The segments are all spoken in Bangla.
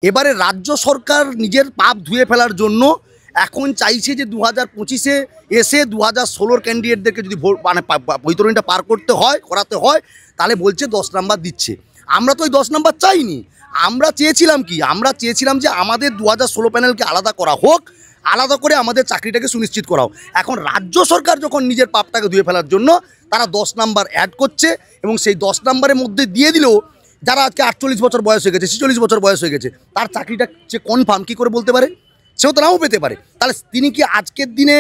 এবারে রাজ্য সরকার নিজের পাপ ধুয়ে ফেলার জন্য এখন চাইছে যে 2025-এ এসে 2016-র ক্যান্ডিডেটদেরকে যদি মানে বৈতরণীটা পার করাতে হয় তাহলে বলছে 10 নাম্বার দিচ্ছে। আমরা তো ওই 10 নাম্বার চাইনি। আমরা চেয়েছিলাম কি, আমরা চেয়েছিলাম যে আমাদের 2016 প্যানেলকে আলাদা করা হোক, আলাদা করে আমাদের চাকরিটাকে সুনিশ্চিত করা হোক। এখন রাজ্য সরকার যখন নিজের পাপটাকে ধুয়ে ফেলার জন্য তারা 10 নাম্বার অ্যাড করছে এবং সেই 10 নাম্বারের মধ্যে দিয়ে দিলেও যারা আজকে 48 বছর বয়স হয়ে গেছে, 46 বছর বয়স হয়ে গেছে, তার চাকরিটা যে কনফার্ম কী করে বলতে পারে? সেও তো নাও পেতে পারে। তাহলে তিনি কি আজকের দিনে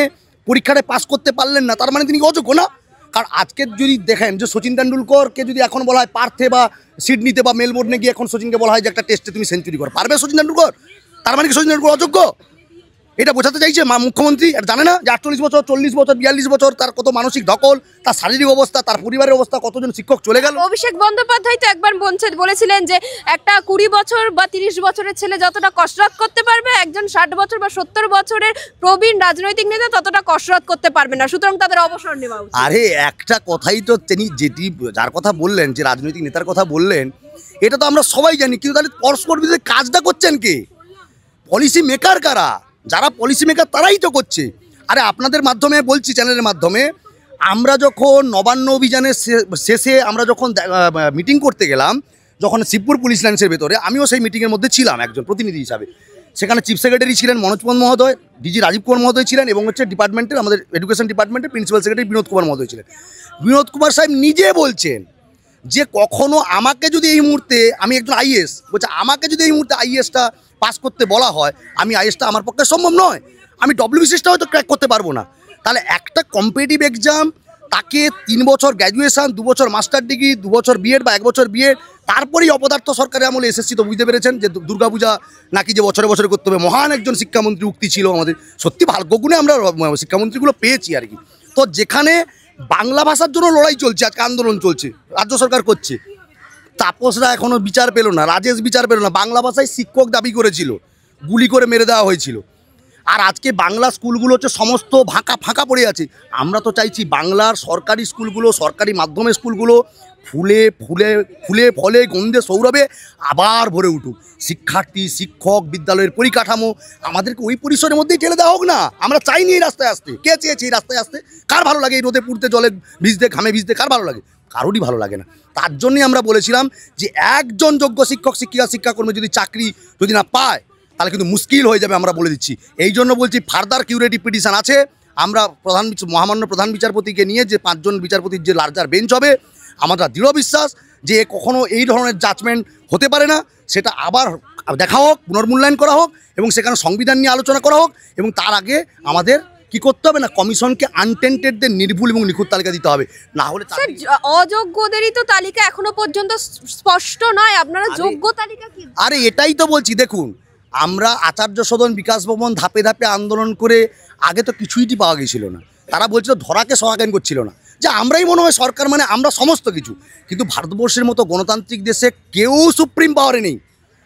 পরীক্ষাটায় পাস করতে পারলেন না, তার মানে তিনি অযোগ্য না? কারণ আজকের যদি দেখেন যে সচিন তেন্ডুলকরকে যদি এখন বলা হয় পার্থে বা সিডনিতে বা মেলবোর্নে গিয়ে এখন সচিনকে বলা হয় যে একটা টেস্টে তুমি সেঞ্চুরি করো, পারবে সচিন তেন্ডুলকর? তার মানে কি সচিন তেন্ডুলকর অযোগ্য? এটা বোঝাতে চাইছে মুখ্যমন্ত্রী? এটা জানে না যে 48 বছর, 40 বছর, 42 বছর তার কত মানসিক ধকল, তার শারীরিক অবস্থা, তার পরিবারের অবস্থা, কতজন শিক্ষক চলে গেল। অভিষেক বন্দ্যোপাধ্যায় তো একবার বলেছিলেন যে একটা 20 বছর বা 30 বছরের ছেলে যতটা কসরত করতে পারবে, একজন 60 বছর বা 70 বছরের প্রবীণ রাজনৈতিক নেতা ততটা কসরত করতে পারবে না, সুতরাং তাদের অবসর নেওয়া উচিত। আরে একটা কথাই তো তিনি যার কথা বললেন, যে রাজনৈতিক নেতার কথা বললেন, এটা তো আমরা সবাই জানি, কিন্তু তাহলে পরস্পর বিরোধী কাজটা করছেন কে? পলিসি মেকার কারা? যারা পলিসি মেকার তারাই তো করছে। আরে আপনাদের মাধ্যমে বলছি, চ্যানেলের মাধ্যমে, আমরা যখন নবান্ন অভিযানের শেষে আমরা যখন মিটিং করতে গেলাম, যখন শিবপুর পুলিশ লাইন্সের ভেতরে, আমিও সেই মিটিংয়ের মধ্যে ছিলাম একজন প্রতিনিধি হিসাবে। সেখানে চিফ সেক্রেটারি ছিলেন মনোজ পন্ত মহোদয়, ডিজি রাজীব কুমার মহোদয় ছিলেন এবং ডিপার্টমেন্টের, আমাদের এডুকেশন ডিপার্টমেন্টের প্রিন্সিপাল সেক্রেটারি বিনোদ কুমার মহোদয় ছিলেন। বিনোদ কুমার সাহেব নিজে বলছেন যে কখনো আমাকে যদি এই মুহূর্তে, আমি একজন আইএস, বলছে আমাকে যদি এই মুহূর্তে আইএসটা পাস করতে বলা হয়, আমি আইএসটা আমার পক্ষে সম্ভব নয়, আমি ডব্লিউবিসিএসটা হয়তো ক্র্যাক করতে পারবো না। তাহলে একটা কম্পিটিটিভ এক্সাম, তাকে 3 বছর গ্র্যাজুয়েশন, 2 বছর মাস্টার ডিগ্রি, 2 বছর বিএড বা 1 বছর বিএড, তারপরেই অপদার্থ সরকারের আমলে এসএসসি তো বুঝতে পেরেছেন যে দুর্গাপূজা নাকি যে বছরে বছরে করতে হবে। মহান একজন শিক্ষামন্ত্রী উক্তি ছিল আমাদের, সত্যি ভাগ্যগুণে আমরা শিক্ষামন্ত্রীগুলো পেয়েছি আর কি। তো যেখানে বাংলা ভাষার জন্য লড়াই চলছে, আজকে আন্দোলন চলছে, রাজ্য সরকার করছে, তাপসরা এখনও বিচার পেল না, রাজেশ বিচার পেল না। বাংলা ভাষায় শিক্ষক দাবি করেছিল, গুলি করে মেরে দেওয়া হয়েছিল। আর আজকে বাংলা স্কুলগুলো হচ্ছে সমস্ত ফাঁকা পড়ে আছে। আমরা তো চাইছি বাংলার সরকারি স্কুলগুলো, সরকারি মাধ্যমিক স্কুলগুলো ফুলে ফলে গন্ধে সৌরভে আবার ভরে উঠুক। শিক্ষার্থী, শিক্ষক, বিদ্যালয়ের পরিকাঠামো আমাদেরকে ওই পরিসরের মধ্যেই ঠেলে দেওয়া হোক না। আমরা চাইনি এই রাস্তায় আসতে। কে চেয়েছে এই রাস্তায় আসতে? কার ভালো লাগে এই রোদে পুড়তে, জলে ভিজতে, ঘামে ভিজতে? কার ভালো লাগে? কারোরই ভালো লাগে না। তার জন্যই আমরা বলেছিলাম যে একজন যোগ্য শিক্ষক, শিক্ষাকর্মী যদি চাকরি যদি না পায় তাহলে কিন্তু মুশকিল হয়ে যাবে, আমরা বলে দিচ্ছি। এই জন্য বলছি ফার্দার কিউরেটিভ পিটিশন আছে। আমরা মহামান্য প্রধান বিচারপতিকে নিয়ে যে 5 জন বিচারপতির যে লার্জার বেঞ্চ হবে, আমরা দৃঢ় বিশ্বাস যে কখনো এই ধরনের জাজমেন্ট হতে পারে না। সেটা আবার দেখা হোক, পুনর্মূল্যায়ন করা হোক এবং সেখানে সংবিধান নিয়ে আলোচনা করা হোক। এবং তার আগে আমাদের কি করতে হবে না, কমিশনকে আনটেন্টেডদের নির্ভুল এবং নিখুঁত তালিকা দিতে হবে। না হলে অযোগ্যদেরই তো তালিকা এখনো পর্যন্ত স্পষ্ট নয়, আপনারা যোগ্য তালিকা কি? আরে এটাই তো বলছি, দেখুন আমরা আচার্য সদন, বিকাশ ভবন ধাপে ধাপে আন্দোলন করে আগে তো কিছুই পাওয়া গেছিল না। তারা বলছিল ধরাকে সহায়ন করছিল না, যে আমরাই মনে হয় সরকার, মানে আমরা সমস্ত কিছু। কিন্তু ভারতবর্ষের মতো গণতান্ত্রিক দেশে কেউ সুপ্রিম পাওয়ারে নেই,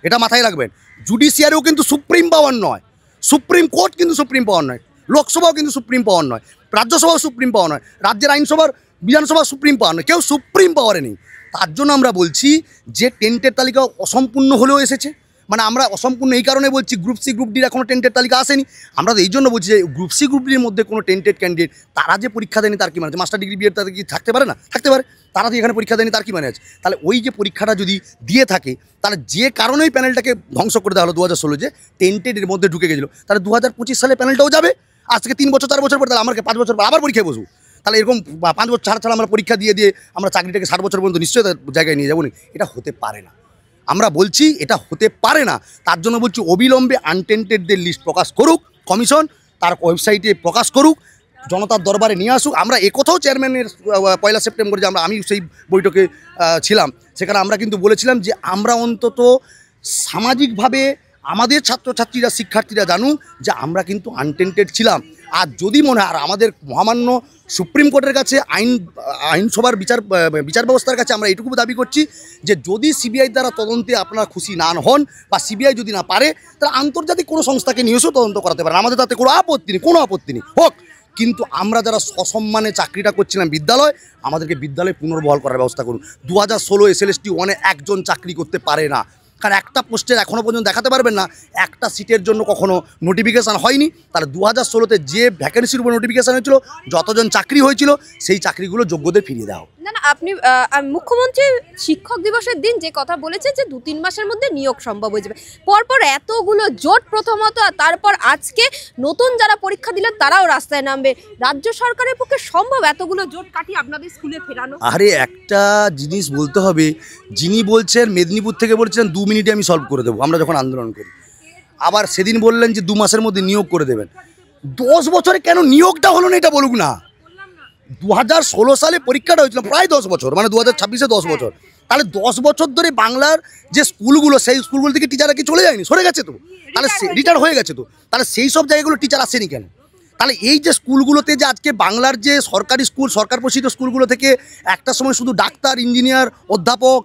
এটা মাথায় রাখবেন। জুডিশিয়ারিও কিন্তু সুপ্রিম পাওয়ার নয়, সুপ্রিম কোর্ট কিন্তু সুপ্রিম পাওয়ার নয়, লোকসভাও কিন্তু সুপ্রিম পাওয়ার নয়, রাজ্যসভাও সুপ্রিম পাওয়ার নয়, রাজ্যের আইনসভার, বিধানসভা সুপ্রিম পাওয়ার নয়, কেউ সুপ্রিম পাওয়ারে নেই। তার জন্য আমরা বলছি যে টেন্টের তালিকা অসম্পূর্ণ হলেও এসেছে। মানে আমরা অসম্পূর্ণ এই কারণে বলছি, গ্রুপ সি গ্রুপ ডির এখনও টেন্টের তালিকা আসেনি। আমরা এই জন্য বলছি যে গ্রুপ সি গ্রুপ ডির মধ্যে কোনো টেন্টেড ক্যান্ডিডেট, তারা যে পরীক্ষা দেয়নি তার কি মানে আছে? মাস্টার ডিগ্রি বিএড তাদের কি থাকতে পারে না? থাকতে পারে। তারা যে এখানে পরীক্ষা দেয়নি তার কি মানে আছে? তাহলে ওই যে পরীক্ষাটা যদি দিয়ে থাকে, তাহলে যে কারণেই প্যানেলটাকে ধ্বংস করে দেওয়া হলো 2016 যে টেন্টেডের মধ্যে ঢুকে গেছিলো, তাহলে 2025 সালে প্যানেলটাও যাবে। আজ থেকে 3 বছর 4 বছর পর তাহলে আমাকে 5 বছর পর আবার পরীক্ষায় বসবো। তাহলে এরকম 5 বছর ছাড়া আমরা পরীক্ষা দিয়ে আমরা চাকরিটাকে 60 বছর পর্যন্ত নিশ্চয়ই জায়গায় নিয়ে যাবো না। এটা হতে পারে না, আমরা বলছি এটা হতে পারে না। তার জন্য বলছি অবিলম্বে আনটেন্টেডদের লিস্ট প্রকাশ করুক কমিশন, তার ওয়েবসাইটে প্রকাশ করুক, জনতার দরবারে নিয়ে আসুক। আমরা একথাও চেয়ারম্যানের 1 সেপ্টেম্বর যে আমি সেই বৈঠকে ছিলাম, সেখানে আমরা কিন্তু বলেছিলাম যে আমরা অন্তত সামাজিকভাবে আমাদের ছাত্রছাত্রীরা, শিক্ষার্থীরা জানুক যে আমরা কিন্তু আনটেন্টেড ছিলাম। আর যদি মনে হয়, আর আমাদের মহামান্য সুপ্রিম কোর্টের কাছে, আইনসভার বিচার ব্যবস্থার কাছে আমরা এটুকু দাবি করছি যে যদি সিবিআই দ্বারা তদন্তে আপনারা খুশি না হন বা সিবিআই যদি না পারে, তাহলে আন্তর্জাতিক কোনো সংস্থাকে নিয়েও তদন্ত করাতে পারেন, আমাদের তাতে কোনো আপত্তি নেই, হোক। কিন্তু আমরা যারা সসম্মানে চাকরিটা করছিলাম বিদ্যালয়, আমাদেরকে বিদ্যালয়ে পুনর্বহাল করার ব্যবস্থা করুন। 2016 SLST 1-এ একজন চাকরি করতে পারে না। কারণ একটা পোস্টের এখনও পর্যন্ত দেখাতে পারবেন না একটা সিটের জন্য কখনো নোটিফিকেশান হয়নি। তাহলে 2016-তে যে ভ্যাকেন্সির উপর নোটিফিকেশান হয়েছিল, যতজন চাকরি হয়েছিল, সেই চাকরিগুলো যোগ্যদের ফিরিয়ে দেওয়া হোক। না না, আপনি মুখ্যমন্ত্রী শিক্ষক দিবসের দিন যে কথা বলেছে যে 2-3 মাসের মধ্যে নিয়োগ সম্ভব হয়ে যাবে, পরপর এতগুলো জোট প্রথমত, আর তারপর আজকে নতুন যারা পরীক্ষা দিলেন তারাও রাস্তায় নামবে, রাজ্য সরকারের পক্ষে সম্ভব এতগুলো জোট কাটিয়ে আপনাদের স্কুলে ফেরানো? আরে একটা জিনিস বলতে হবে, যিনি বলছেন মেদিনীপুর থেকে বলছেন 2 মিনিটে আমি সলভ করে দেবো আমরা যখন আন্দোলন করি, আবার সেদিন বললেন যে 2 মাসের মধ্যে নিয়োগ করে দেবেন। 10 বছরে কেন নিয়োগটা হলো না এটা বলুক না। 2016 সালে পরীক্ষাটা হয়েছিল, প্রায় 10 বছর, মানে 2026-এ 10 বছর। তাহলে 10 বছর ধরে বাংলার যে স্কুলগুলো, সেই স্কুলগুলো থেকে টিচাররা কি চলে যায়নি, সরে গেছে তো? তাহলে রিটায়ার হয়ে গেছে তো? তাহলে সেই সব জায়গাগুলো টিচার আসেনি কেন? তাহলে এই যে স্কুলগুলোতে যে আজকে বাংলার যে সরকারি স্কুল, সরকার পোষিত স্কুলগুলো থেকে একটা সময় শুধু ডাক্তার, ইঞ্জিনিয়ার, অধ্যাপক,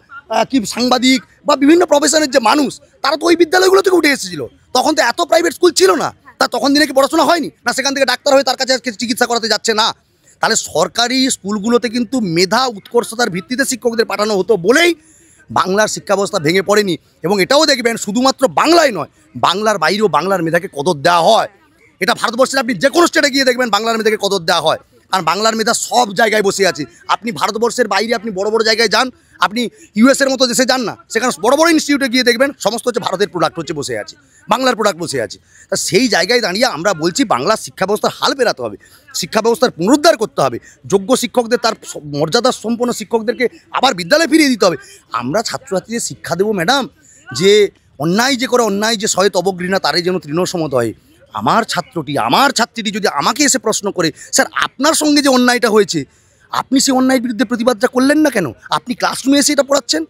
কি সাংবাদিক বা বিভিন্ন প্রফেশনের যে মানুষ, তারা তো ওই বিদ্যালয়গুলো থেকে উঠে এসেছিল। তখন তো এত প্রাইভেট স্কুল ছিল না। তা তখন দিনে কি পড়াশোনা হয়নি না? সেখান থেকে ডাক্তার হয়ে তার কাছে আজকে চিকিৎসা করাতে যাচ্ছে না। তাহলে সরকারি স্কুলগুলোতে কিন্তু মেধা উৎকর্ষতার ভিত্তিতে শিক্ষকদের পাঠানো হতো বলেই বাংলার শিক্ষা ব্যবস্থা ভেঙে পড়েনি। এবং এটাও দেখবেন শুধুমাত্র বাংলায় নয়, বাংলার বাইরেও বাংলার মেধাকে কদর দেওয়া হয়। এটা ভারতবর্ষের আপনি যে কোনো স্টেটে গিয়ে দেখবেন বাংলার মেধাকে কদর দেওয়া হয়, কারণ বাংলার মেধা সব জায়গায় বসে আছে। আপনি ভারতবর্ষের বাইরে আপনি বড় বড় জায়গায় যান, আপনি ইউএসের মতো দেশে যান না, সেখানে বড় বড় ইনস্টিটিউটে গিয়ে দেখবেন সমস্ত হচ্ছে ভারতের প্রোডাক্ট হচ্ছে বসে আছে, বাংলার প্রোডাক্ট বসে আছে। তা সেই জায়গায় দাঁড়িয়ে আমরা বলছি বাংলার শিক্ষা ব্যবস্থার হাল ফেরাতে হবে, শিক্ষা ব্যবস্থার পুনরুদ্ধার করতে হবে, যোগ্য শিক্ষকদের, তার মর্যাদা সম্পন্ন শিক্ষকদেরকে আবার বিদ্যালয়ে ফিরিয়ে দিতে হবে। আমরা ছাত্রছাত্রীদের শিক্ষা দেবো ম্যাডাম যে অন্যায় যে করে, অন্যায় যে সহেত অবঘৃণা তারই যেন তৃণসমত হয়। আমার ছাত্রটি, আমার ছাত্রীটি যদি আমাকে এসে প্রশ্ন করে, স্যার আপনার সঙ্গে যে অন্যায়টা হয়েছে, আপনি সেই অন্যায়ের বিরুদ্ধে প্রতিবাদটা করলেন না কেন? আপনি ক্লাসরুমে এসে এটা পড়াচ্ছেন,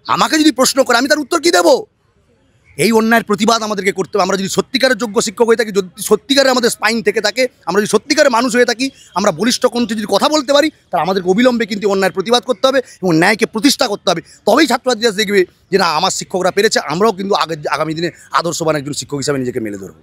আমাকে যদি প্রশ্ন করে আমি তার উত্তর কী দেবো? এই অন্যায়ের প্রতিবাদ আমাদেরকে করতে হবে। আমরা যদি সত্যিকারের যোগ্য শিক্ষক হয়ে থাকি, যদি সত্যিকারের আমাদের স্পাইন থেকে থাকে, আমরা যদি সত্যিকারের মানুষ হয়ে থাকি, আমরা বলিষ্ঠ কণ্ঠে যদি কথা বলতে পারি, তাহলে আমাদেরকে অবিলম্বে কিন্তু অন্যায়ের প্রতিবাদ করতে হবে এবং ন্যায়কে প্রতিষ্ঠা করতে হবে। তবেই ছাত্রছাত্রীরা দেখবে যে না, আমার শিক্ষকরা পেরেছে, আমরাও কিন্তু আগামী দিনে আদর্শবান একজন শিক্ষক হিসাবে নিজেকে মেলে ধরবো।